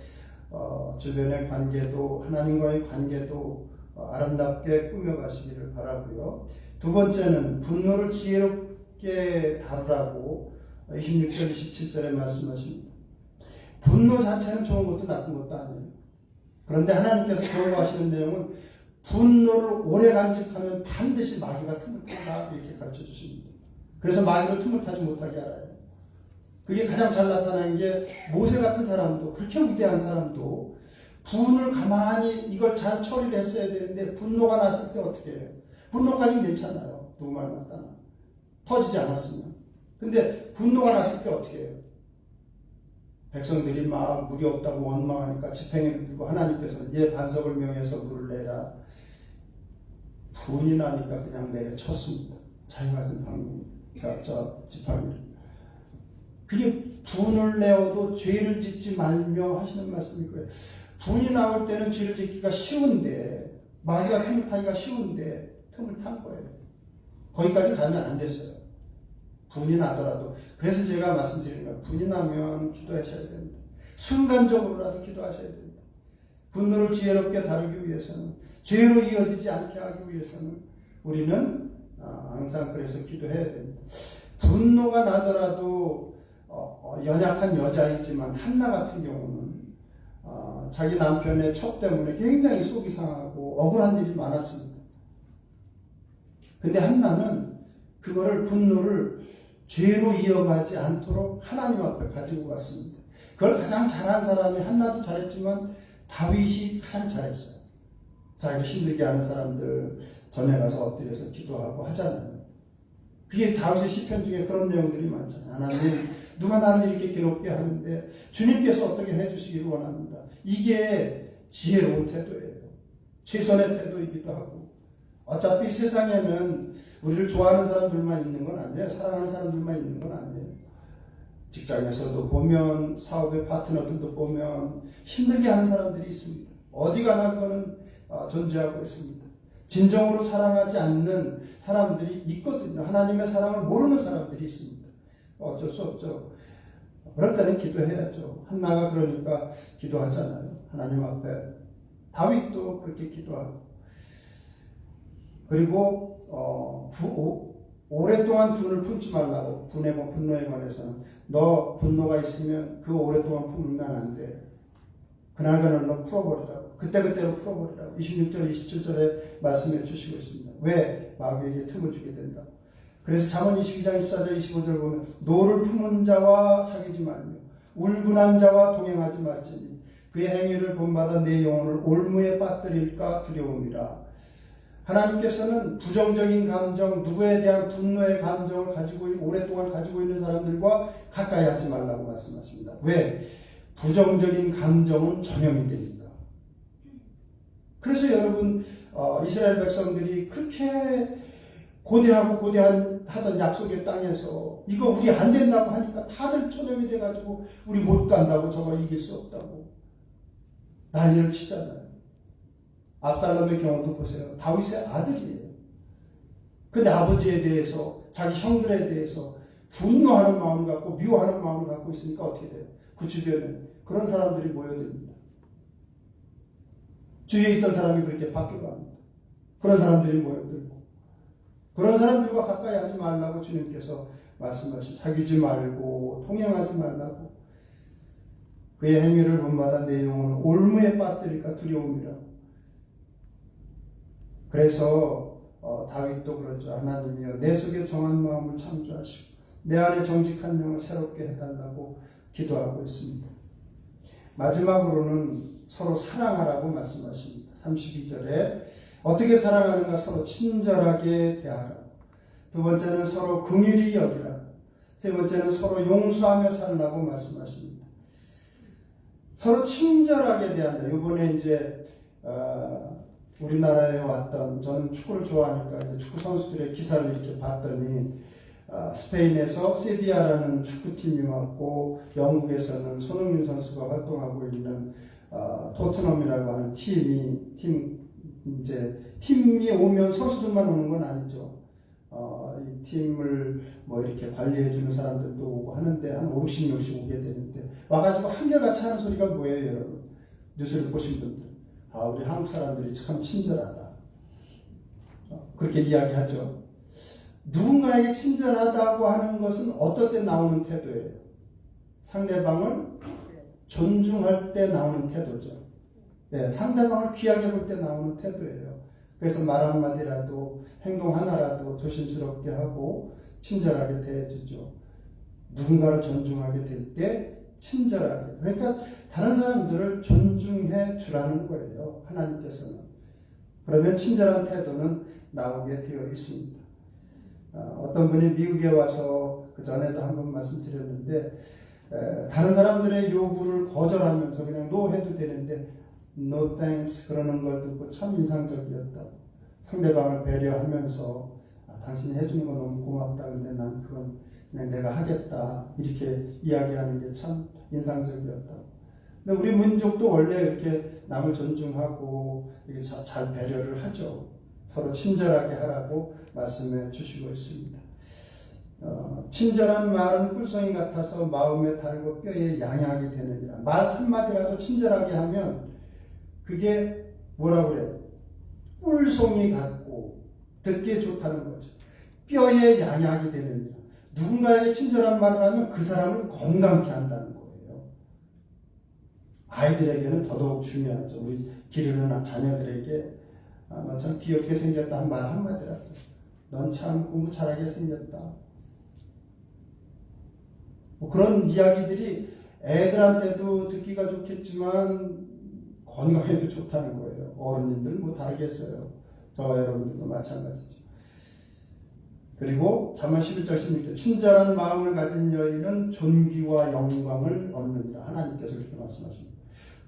주변의 관계도 하나님과의 관계도 아름답게 꾸며가시기를 바라고요. 두 번째는 분노를 지혜롭게 다루라고 26절 27절에 말씀하십니다. 분노 자체는 좋은 것도 나쁜 것도 아니에요. 그런데 하나님께서 경고하시는 내용은 분노를 오래 간직하면 반드시 마귀가 틈을 탄다 이렇게 가르쳐 주십니다. 그래서 마귀로 틈을 타지 못하게 알아요. 그게 가장 잘 나타나는 게 모세 같은 사람도 그렇게 위대한 사람도 분을 가만히 이걸 잘 처리를 했어야 되는데 분노가 났을 때 어떻게 해요? 분노까지는 괜찮아요. 누구 말 맞다나 터지지 않았으면. 근데 분노가 났을 때 어떻게 해요? 백성들이 막 물이 없다고 원망하니까 지팡이를 들고 하나님께서는 얘 반석을 명해서 물을 내라. 분이 나니까 그냥 내려 쳤습니다. 자기가 가진 방법이 저 지팡이를. 그게 분을 내어도 죄를 짓지 말며 하시는 말씀일 거예요. 분이 나올 때는 죄를 짓기가 쉬운데 마귀가 틈을 타기가 쉬운데 틈을 탄 거예요. 거기까지 가면 안 됐어요. 분이 나더라도. 그래서 제가 말씀드리는 거예요. 분이 나면 기도하셔야 됩니다. 순간적으로라도 기도하셔야 됩니다. 분노를 지혜롭게 다루기 위해서는 죄로 이어지지 않게 하기 위해서는 우리는 항상 그래서 기도해야 됩니다. 분노가 나더라도 연약한 여자이지만 한나 같은 경우는 자기 남편의 첩 때문에 굉장히 속이 상하고 억울한 일이 많았습니다. 근데 한나는 그거를 분노를 죄로 이어가지 않도록 하나님 앞에 가지고 갔습니다. 그걸 가장 잘한 사람이 한나도 잘했지만 다윗이 가장 잘했어요. 자기 힘들게 하는 사람들 전에 가서 엎드려서 기도하고 하잖아요. 그게 다윗의 시편 중에 그런 내용들이 많잖아요. 하나님, 누가 나를 이렇게 괴롭게 하는데 주님께서 어떻게 해주시기를 원합니다. 이게 지혜로운 태도예요. 최선의 태도이기도 하고. 어차피 세상에는 우리를 좋아하는 사람들만 있는 건 아니에요. 사랑하는 사람들만 있는 건 아니에요. 직장에서도 보면, 사업의 파트너들도 보면 힘들게 하는 사람들이 있습니다. 어디 가나 그거는 존재하고 있습니다. 진정으로 사랑하지 않는 사람들이 있거든요. 하나님의 사랑을 모르는 사람들이 있습니다. 어쩔 수 없죠. 그럴 때는 기도해야죠. 한나가 그러니까 기도하잖아요. 하나님 앞에. 다윗도 그렇게 기도하고. 그리고 오랫동안 분을 품지 말라고. 분노에 관해서는 너 분노가 있으면 그 오랫동안 품으면 안 돼. 그날그날 너 풀어버리라고. 그때그때로 풀어버리라고. 26절 27절에 말씀해 주시고 있습니다. 왜? 마귀에게 틈을 주게 된다. 그래서 잠언 22장 24절 25절 보면 노를 품은 자와 사귀지 말며 울분한 자와 동행하지 말지니 그의 행위를 본받아 내 영혼을 올무에 빠뜨릴까 두려움이라. 하나님께서는 부정적인 감정, 누구에 대한 분노의 감정을 가지고 오랫동안 가지고 있는 사람들과 가까이 하지 말라고 말씀하십니다. 왜? 부정적인 감정은 전염이 되니까. 그래서 여러분 이스라엘 백성들이 그렇게 고대하던 약속의 땅에서 이거 우리 안 된다고 하니까 다들 전염이 돼가지고 우리 못 간다고 저거 이길 수 없다고 난리를 치잖아요. 압살롬의 경우도 보세요. 다윗의 아들이에요. 근데 아버지에 대해서 자기 형들에 대해서 분노하는 마음을 갖고 미워하는 마음을 갖고 있으니까 어떻게 돼요? 그 주변에 그런 사람들이 모여듭니다. 주위에 있던 사람이 그렇게 바뀌어갑니다. 그런 사람들이 모여들고 그런 사람들과 가까이 하지 말라고 주님께서 말씀하시고 사귀지 말고 통행하지 말라고 그의 행위를 본받아 내 영혼을 올무에 빠뜨릴까 두려움이라. 그래서 다윗도 그렇죠. 하나님이여 내 속에 정한 마음을 창조하시고 내 안에 정직한 영을 새롭게 해달라고 기도하고 있습니다. 마지막으로는 서로 사랑하라고 말씀하십니다. 32절에 어떻게 사랑하는가? 서로 친절하게 대하라. 두 번째는 서로 긍휼히 여기라. 세 번째는 서로 용서하며 살라고 말씀하십니다. 서로 친절하게 대한다. 이번에 이제 우리나라에 왔던, 저는 축구를 좋아하니까 이제 축구 선수들의 기사를 이렇게 봤더니 스페인에서 세비야라는 축구팀이 왔고 영국에서는 손흥민 선수가 활동하고 있는 토트넘이라고 하는 팀이 오면 선수들만 오는 건 아니죠. 이 팀을 뭐 이렇게 관리해주는 사람들도 오고 하는데 한 5, 60명씩 오게 되는데 와가지고 한결같이 하는 소리가 뭐예요, 여러분? 뉴스를 보신 분들. 우리 한국 사람들이 참 친절하다. 그렇게 이야기하죠. 누군가에게 친절하다고 하는 것은 어떨 때 나오는 태도예요? 상대방을 존중할 때 나오는 태도죠. 네, 상대방을 귀하게 볼 때 나오는 태도예요. 그래서 말 한마디라도 행동 하나라도 조심스럽게 하고 친절하게 대해주죠. 누군가를 존중하게 될 때 친절하게. 그러니까 다른 사람들을 존중해 주라는 거예요. 하나님께서는. 그러면 친절한 태도는 나오게 되어 있습니다. 어떤 분이 미국에 와서 그 전에도 한번 말씀드렸는데 다른 사람들의 요구를 거절하면서 그냥 no 해도 되는데 no thanks 그러는 걸 듣고 참 인상적이었다고. 상대방을 배려하면서 당신이 해주는 건 너무 고맙다. 근데 난 그건 그냥 내가 하겠다. 이렇게 이야기하는 게 참 인상적이었다고. 근데 우리 민족도 원래 이렇게 남을 존중하고 이렇게 잘 배려를 하죠. 서로 친절하게 하라고 말씀해 주시고 있습니다. 친절한 말은 꿀송이 같아서 마음에 달고 뼈에 양약이 되느니라. 말 한마디라도 친절하게 하면 그게 뭐라고 그래요? 꿀송이 같고 듣기에 좋다는 거죠. 뼈에 양약이 되느니라. 누군가에게 친절한 말을 하면 그 사람을 건강케 한다는 거예요. 아이들에게는 더더욱 중요하죠. 우리 기르는 자녀들에게 너 참 귀엽게 생겼다 한 말 한마디라도 넌 참 공부 잘하게 생겼다. 뭐 그런 이야기들이 애들한테도 듣기가 좋겠지만 건강에도 좋다는 거예요. 어른님들 뭐 다르겠어요. 저와 여러분들도 마찬가지죠. 그리고 잠언 11절 16절 친절한 마음을 가진 여인은 존귀와 영광을 얻느니라. 하나님께서 그렇게 말씀하십니다.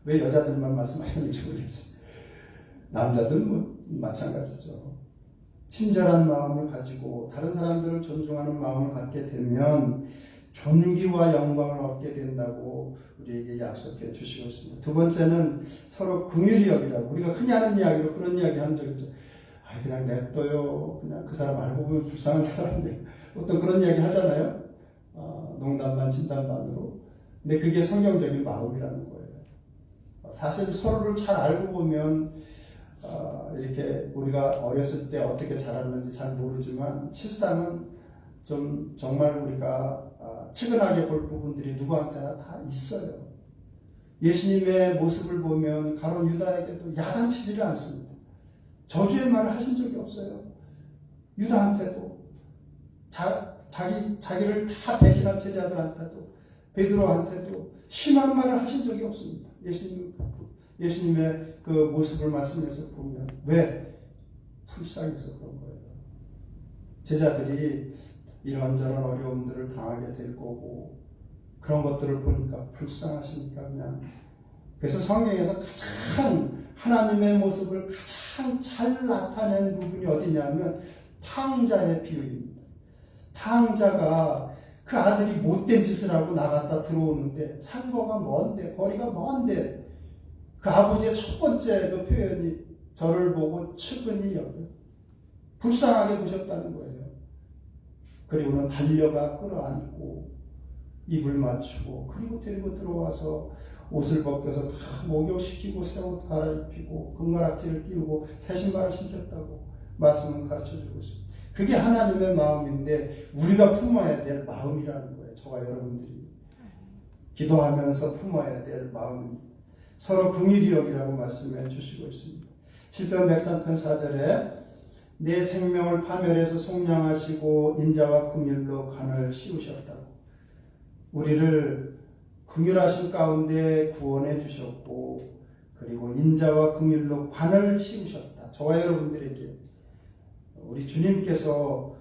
왜 여자들만 말씀하시는지 모르겠어요. 남자들 뭐 마찬가지죠. 친절한 마음을 가지고 다른 사람들을 존중하는 마음을 갖게 되면 존귀와 영광을 얻게 된다고 우리에게 약속해 주시고 있습니다. 두 번째는 서로 긍휼히 여기라고. 우리가 흔히 하는 이야기로 그런 이야기 한 적 있죠. 그냥 냅둬요. 그냥 그 사람 알고 보면 불쌍한 사람인데 어떤 그런 이야기 하잖아요. 농담반 진담반으로. 근데 그게 성경적인 마음이라는 거예요. 사실 서로를 잘 알고 보면 이렇게 우리가 어렸을 때 어떻게 자랐는지 잘 모르지만 실상은 좀 정말 우리가 측은하게 볼 부분들이 누구한테나 다 있어요. 예수님의 모습을 보면 가룟 유다에게도 야단치지를 않습니다. 저주의 말을 하신 적이 없어요. 유다한테도 자기를 다 배신한 제자들한테도 베드로한테도 심한 말을 하신 적이 없습니다. 예수님의 그 모습을 말씀해서 보면 왜? 불쌍해서 그런 거예요. 제자들이 이런저런 어려움들을 당하게 될 거고 그런 것들을 보니까 불쌍하시니까 그냥. 그래서 성경에서 가장 하나님의 모습을 가장 잘 나타낸 부분이 어디냐면 탕자의 비유입니다. 탕자가 그 아들이 못된 짓을 하고 나갔다 들어오는데 상거가 먼데 거리가 먼데 그 아버지의 첫 번째 그 표현이 저를 보고 측은히 여겨 불쌍하게 보셨다는 거예요. 그리고는 달려가 끌어안고 입을 맞추고 그리고 데리고 들어와서 옷을 벗겨서 다 목욕시키고 새 옷 갈아입히고 금가락지를 끼우고 새 신발을 신겼다고 말씀은 가르쳐주고 있습니다. 그게 하나님의 마음인데 우리가 품어야 될 마음이라는 거예요. 저와 여러분들이 기도하면서 품어야 될 마음입니다. 서로 긍휼히 여기라고 말씀해 주시고 있습니다. 시편 103편 4절에 내 생명을 파멸해서 속량하시고 인자와 긍휼로 간을 씌우셨다고. 우리를 긍휼하신 가운데 구원해 주셨고 그리고 인자와 긍휼로 관을 씌우셨다. 저와 여러분들에게 우리 주님께서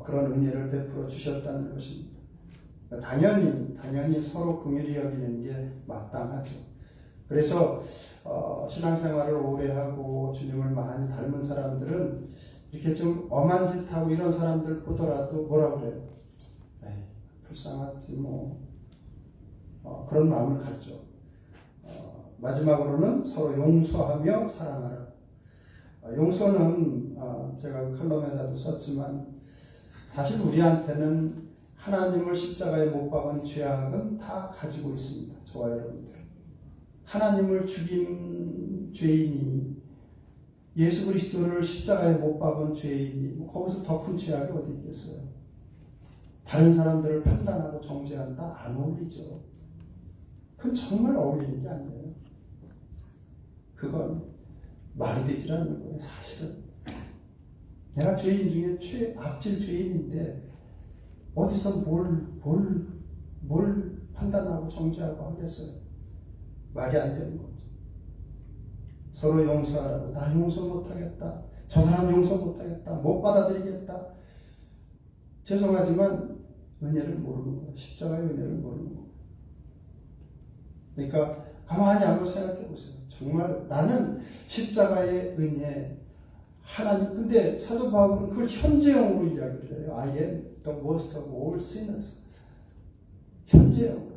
그런 은혜를 베풀어 주셨다는 것입니다. 당연히 서로 긍휼히 여기는 게 마땅하죠. 그래서 신앙생활을 오래 하고 주님을 많이 닮은 사람들은 이렇게 좀 엄한 짓 하고 이런 사람들 보더라도 뭐라 그래요? 에이, 불쌍하지 뭐. 그런 마음을 갖죠. 마지막으로는 서로 용서하며 사랑하라. 용서는 제가 칼럼에다도 썼지만 사실 우리한테는 하나님을 십자가에 못 박은 죄악은 다 가지고 있습니다. 저와 여러분들. 하나님을 죽인 죄인이 예수 그리스도를 십자가에 못 박은 죄인이 거기서 더 큰 죄악이 어디 있겠어요? 다른 사람들을 판단하고 정죄한다? 안 어울리죠. 그건 정말 어울리는 게 아니에요. 그건 말이 되질 않는 거예요. 사실은 내가 죄인 중에 악질 죄인인데 어디서 뭘 판단하고 정죄하고 하겠어요? 말이 안 되는 거죠. 서로 용서하라고. 나 용서 못하겠다. 저 사람 용서 못하겠다. 못 받아들이겠다. 죄송하지만 은혜를 모르는 거예요. 십자가의 은혜를 모르는 거예요. 그러니까 가만히 한번 생각해 보세요. 정말 나는 십자가의 은혜 하나님. 근데 사도 바울은 그걸 현재형으로 이야기를 해요. I am the worst of all sinners. 현재형으로.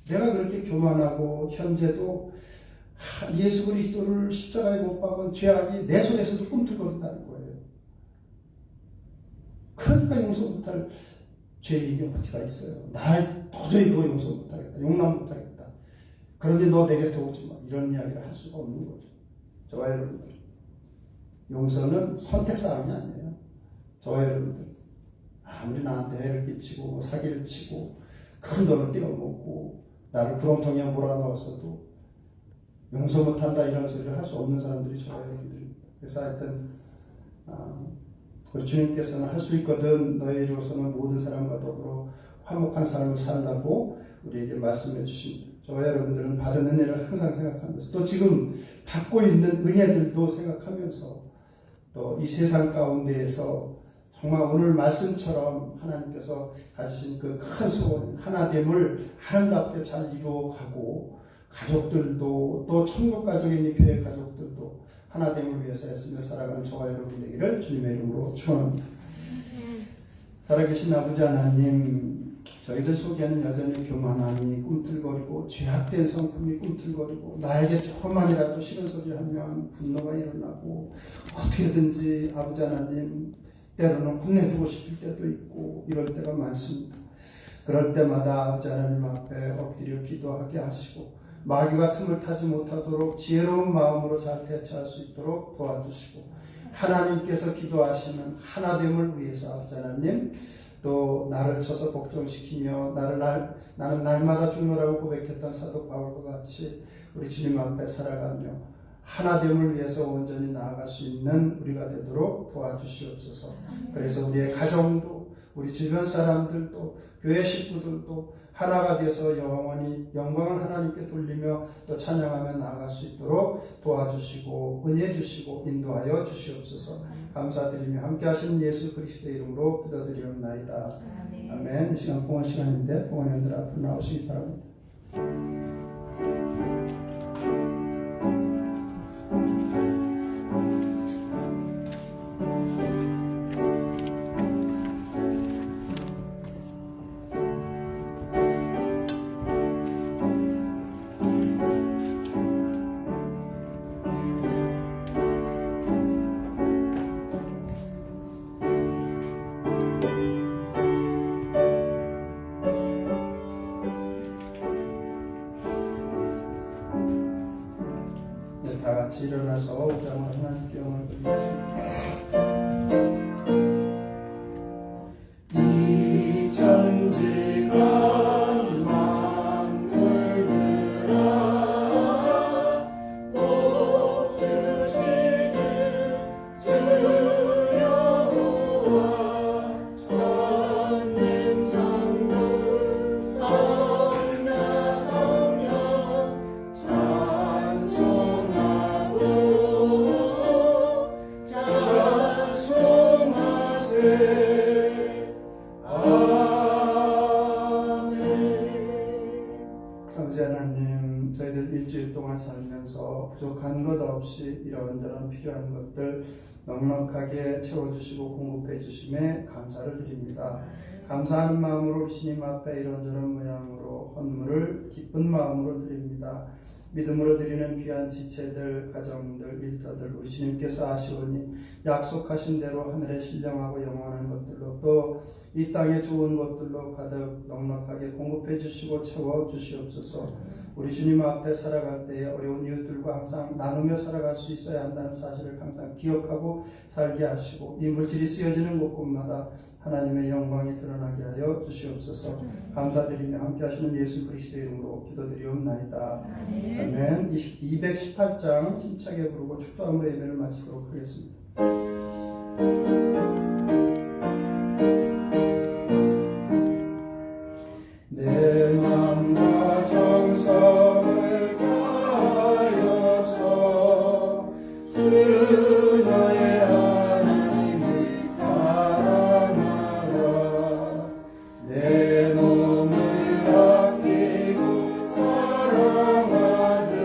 내가 그렇게 교만하고 현재도 예수 그리스도를 십자가에 못 박은 죄악이 내 속에서도 꿈틀거린다는 거예요. 그러니까 용서 못할 죄인이 어디가 있어요. 나 도저히 그거 용서 못하겠다. 용납 못하겠다. 그런데 너 내 곁에 오지 마. 이런 이야기를 할 수가 없는 거죠. 저와 여러분들. 용서는 선택사항이 아니에요. 저와 여러분들. 아무리 나한테 해를 끼치고 사기를 치고 큰 돈을 떼어먹고 나를 구렁텅이에 몰아넣었어도 용서 못한다 이런 소리를 할 수 없는 사람들이 저와 여러분들입니다. 그래서 하여튼 우리 주님께서는 할 수 있거든 너희로서는 모든 사람과 더불어 화목한 삶을 산다고 우리에게 말씀해 주십니다. 저와 여러분들은 받은 은혜를 항상 생각하면서 또 지금 받고 있는 은혜들도 생각하면서 또 이 세상 가운데에서 정말 오늘 말씀처럼 하나님께서 가지신 그 큰 소원 하나됨을 아름답게 잘 이루어가고 가족들도 또 천국 가족인 이 교회 가족들도 하나됨을 위해서 애쓰며 살아가는 저와 여러분 되기를 주님의 이름으로 축원합니다. 살아계신 아버지 하나님, 저희들 속에는 여전히 교만함이 꿈틀거리고 죄악된 성품이 꿈틀거리고 나에게 조금만이라도 싫은 소리 하면 분노가 일어나고 어떻게든지 아버지 하나님 때로는 혼내주고 싶을 때도 있고 이럴 때가 많습니다. 그럴 때마다 아버지 하나님 앞에 엎드려 기도하게 하시고 마귀가 틈을 타지 못하도록 지혜로운 마음으로 잘 대처할 수 있도록 도와주시고 하나님께서 기도하시는 하나됨을 위해서 아버지 하나님 또 나를 쳐서 복종시키며 나는 날마다 죽노라고 고백했던 사도 바울과 같이 우리 주님 앞에 살아가며 하나됨을 위해서 온전히 나아갈 수 있는 우리가 되도록 도와주시옵소서. 그래서 우리의 가정도 우리 주변 사람들도 교회 식구들도 하나가 되어서 영원히 영광을 하나님께 돌리며 또 찬양하며 나아갈 수 있도록 도와주시고 은혜 주시고 인도하여 주시옵소서. 감사드리며 함께 하시는 예수 그리스도의 이름으로 기도드리옵나이다. 아멘. 이 시간 봉헌 시간인데 봉헌원들 앞으로 나오시기 바랍니다. 다 같이 일어나서 우장을 하나님께 영광을 드리겠습니다. 이 천지간 만물들아 복 주시는 주 여호와 전능성부 성난 아버지 하나님, 저희들 일주일 동안 살면서 부족한 것 없이 이런저런 필요한 것들 넉넉하게 채워주시고 공급해 주심에 감사를 드립니다. 감사하는 마음으로 주님 앞에 이런저런 모양으로 헌물을 기쁜 마음으로 드립니다. 믿음으로 드리는 귀한 지체들, 가정들, 일터들 우리 주님께서 아시오니 약속하신 대로 하늘에 신령하고 영원한 것들로 또 이 땅에 좋은 것들로 가득 넉넉하게 공급해 주시고 채워 주시옵소서. 우리 주님 앞에 살아갈 때에 어려운 이웃들과 항상 나누며 살아갈 수 있어야 한다는 사실을 항상 기억하고 살게 하시고 이 물질이 쓰여지는 곳곳마다 하나님의 영광이 드러나게 하여 주시옵소서. 감사드리며 함께 하시는 예수 그리스도의 이름으로 기도드리옵나이다. 아멘. 218장 힘차게 부르고 축도함으로 예배를 마치도록 하겠습니다. 내 맘과 정성을 다하여서 주 너의 하나님을 사랑하라. 내 몸을 아끼고 사랑하듯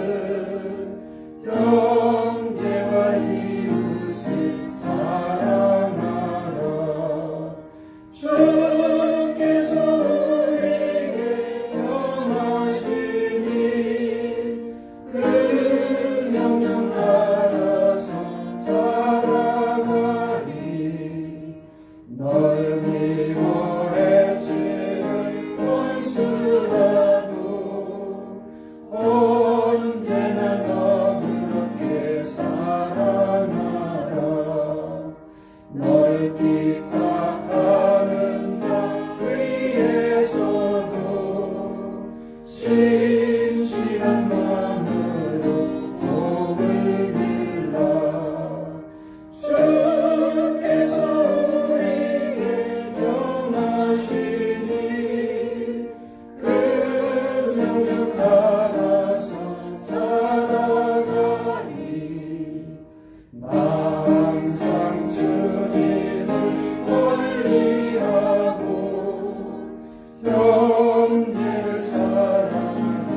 형제와 이웃을 사랑하라. 주께서 우리에게 명하시니 그 명령 따라서 살아가리. 널 미워해치는 원수라도 언제나 너그럽게 사랑하라. 널 핍박하는 자 위에서도 신실한 마음으로 복을 빌라. 주께서 우리에게 명하시니 그 명령 따라서 살아가리. 나 항상 주님을 멀리하고 형제를 사랑하지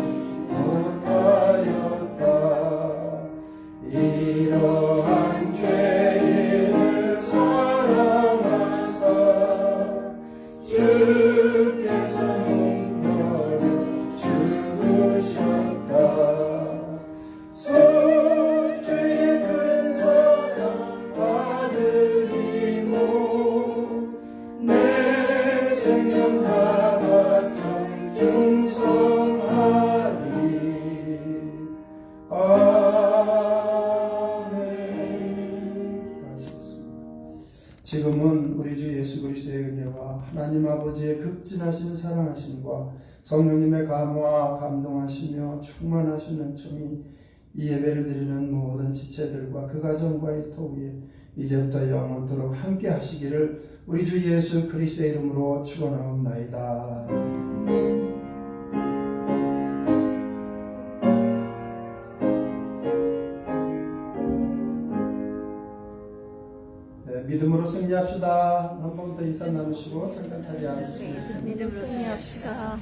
못하였다. 이러한 죄인을 사랑하사 주께서 목마르 죽으셨다. 속죄의 큰 사랑 아들이모 내 생명 다 바쳐 충성하리. 아멘. 기도하시겠습니다. 지금은 우리 주 예수 그리스도의 은혜와 하나님 아버지의 극진하신 사랑하심과 성령님의 감화 감동하시며 충만하신 은총이 이 예배를 드리는 모든 지체들과 그 가정과 일터 위에 이제부터 영원토록 함께 하시기를 우리 주 예수 그리스도의 이름으로 축원하옵나이다. 네, 믿음으로 승리합시다. 한 번 더 인사 나누시고 잠깐 자리에 앉으시겠습니다. 믿음으로 승리합시다.